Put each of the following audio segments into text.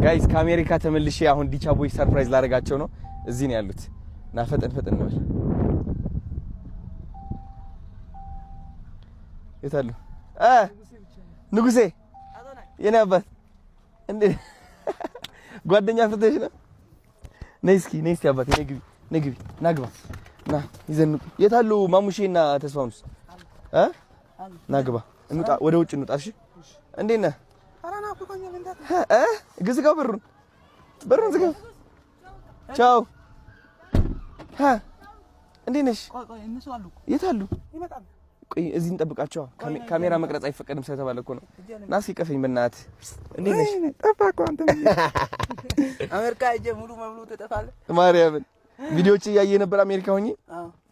ጋይስ ከአሜሪካ ተመልሼ አሁን ዲቻ ቦይ ሰርፕራይዝ ላደርጋቸው ነው። እዚህ ነው ያሉት። ና ፈጠን ነው የታሉ? ንጉሴ የኔ አባት እንዴ ጓደኛ ፍተሽ ነው? ነይ እስኪ አባት ነይ ግቢ ናግባ ና ይዘን የታሉ ማሙሼና ተስፋውንስ ናግባ እንውጣ፣ ወደ ውጭ እንውጣ። እሺ እንዴት ነህ? አራና ቆቆኛ ለንዳት ግዝጋው በሩን ዝጋው። ቻው እንዴት ነሽ? ቆይ እነሱ አሉ። የታሉ? ይመጣሉ። ቆይ እዚህ እንጠብቃቸው። ካሜራ መቅረጽ አይፈቀድም ስለተባለ እኮ ነው። ና እስኪ ቀፈኝ በእናትህ። እንዴት ነሽ? ጠፋህ አንተ። አሜሪካ ሂጅ ሙሉ ተጠፋለህ። ማርያምን ቪዲዮዎች እያየህ ነበር አሜሪካ ሆኜ።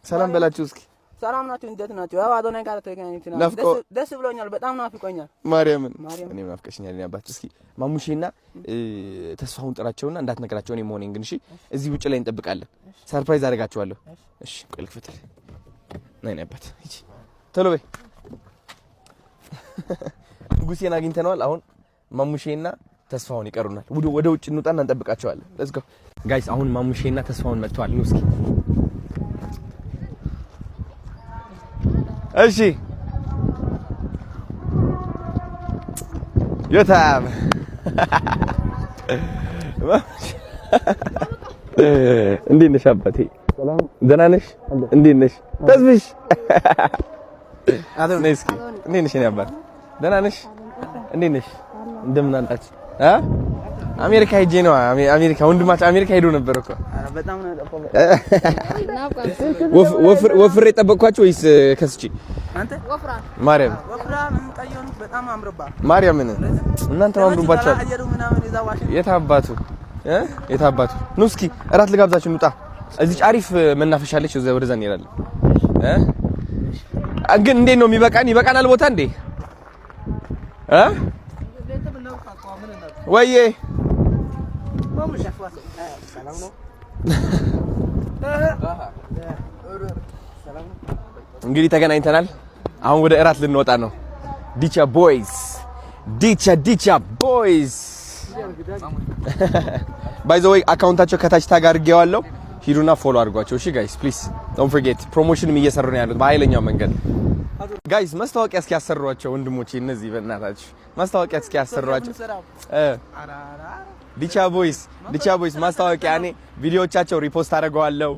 ሰላም በላችሁ እስኪ። ሰላም ናችሁ? እንዴት ናችሁ? ያው አዶናይ ጋር ተገናኝተናል። ደስ ብሎኛል። በጣም ናፍቆኛል። ማርያምን እኔም ናፍቀሽኛል። እኔ አባችሁ እስኪ ማሙሼና ተስፋውን ጥራቸውና እንዳትነግራቸው እኔ መሆኔን ግን። እሺ እዚህ ውጭ ላይ እንጠብቃለን። ሰርፕራይዝ አደርጋቸዋለሁ። እሺ ቆይ ልክፈትልህ። ነይ አባት ሂጂ ቶሎ በይ። ንጉሴን አግኝተነዋል። አሁን ማሙሼና ተስፋውን ይቀሩናል። ወደ ውጭ እንውጣና እንጠብቃቸዋለን። ሌትስ ጎ ጋይስ። አሁን ማሙሼና ተስፋውን መጥተዋል። ነው እስኪ እሺ የታም እንዴት ነሽ አባቴ? ሰላም ደህና ነሽ? እንዴት ነሽ ተስፍሽ? ነይ እስኪ እንዴት ነሽ የኔ አባት? ደህና ነሽ? እንዴት ነሽ? እንደምን አላችሁ? አሜሪካ ሄጄ ነው። አሜሪካ ወንድማችሁ አሜሪካ ሄዶ ነበር እኮ። አረ በጣም ነው ያጠፋው። ወፍሬ ጠበቅኳችሁ ወይስ ከስቺ? አንተ ወፍራ ማርያም ምን ቀየውን በጣም አምሮባ ማርያም ምን እናንተ አምሮባችኋል። የት አባቱ ነው? እስኪ እራት ልጋብዛችሁ እንውጣ። እዚህ አሪፍ መናፈሻ አለች፣ ወደዛ እንሄዳለን። ግን እንዴት ነው ይበቃናል ቦታ እንዴ? ወይዬ እንግዲህ ተገናኝተናል። አሁን ወደ እራት ልንወጣ ነው። ዲቻ ቦይስ ባይ ዘ ወይ አካውንታቸው ከታች ታግ አድርጌዋለሁ። ሂዱና ፎሎ አድርጓቸው። እሺ ጋይስ ፕሊዝ ዶንት ፎርጌት። ፕሮሞሽንም እየሰሩ ነው ያሉት በኃይለኛው መንገድ። ጋይስ ማስታወቂያ እስኪ ያሰሯቸው ወንድሞቼ፣ እነዚህ በእናታችሁ ማስታወቂያ እስኪ ያሰሯቸው። ዲቻ ቦይስ ማስታወቂያ እኔ ቪዲዮዎቻቸው ሪፖስት አደርገዋለሁ፣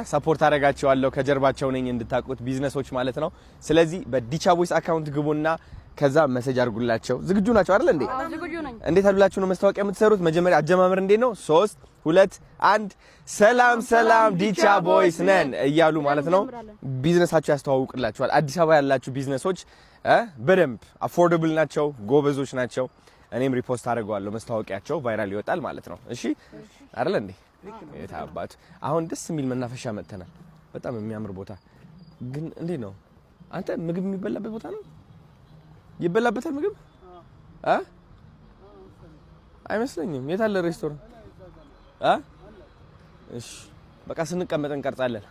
ሰፖርት አደርጋቸዋለሁ። ከጀርባቸው ነኝ እንድታቁት ቢዝነሶች ማለት ነው። ስለዚህ በዲቻ ቦይስ አካውንት ግቡና ከዛ መሰጅ አድርጉላቸው። ዝግጁ ናቸው አይደል እንዴ? እንዴት አሉላችሁ ነው ማስታወቂያ የምትሰሩት? መጀመሪያ አጀማመር እንዴት ነው? 3 2 1 ሰላም ዲቻ ቦይስ ነን እያሉ ማለት ነው ቢዝነሳቸው ያስተዋውቅላችኋል። አዲስ አበባ ያላችሁ ቢዝነሶች በደንብ አፎርደብል ናቸው፣ ጎበዞች ናቸው። እኔም ሪፖስት አደርገዋለሁ፣ ማስታወቂያቸው ቫይራል ይወጣል ማለት ነው። እሺ አይደል እንዴ? የታባቱ አሁን ደስ የሚል መናፈሻ መጥተናል። በጣም የሚያምር ቦታ ግን እንዴት ነው አንተ? ምግብ የሚበላበት ቦታ ነው? ይበላበታል ምግብ? አይመስለኝም። የት አለ ሬስቶራንት? እሺ በቃ ስንቀመጥ እንቀርጻለን።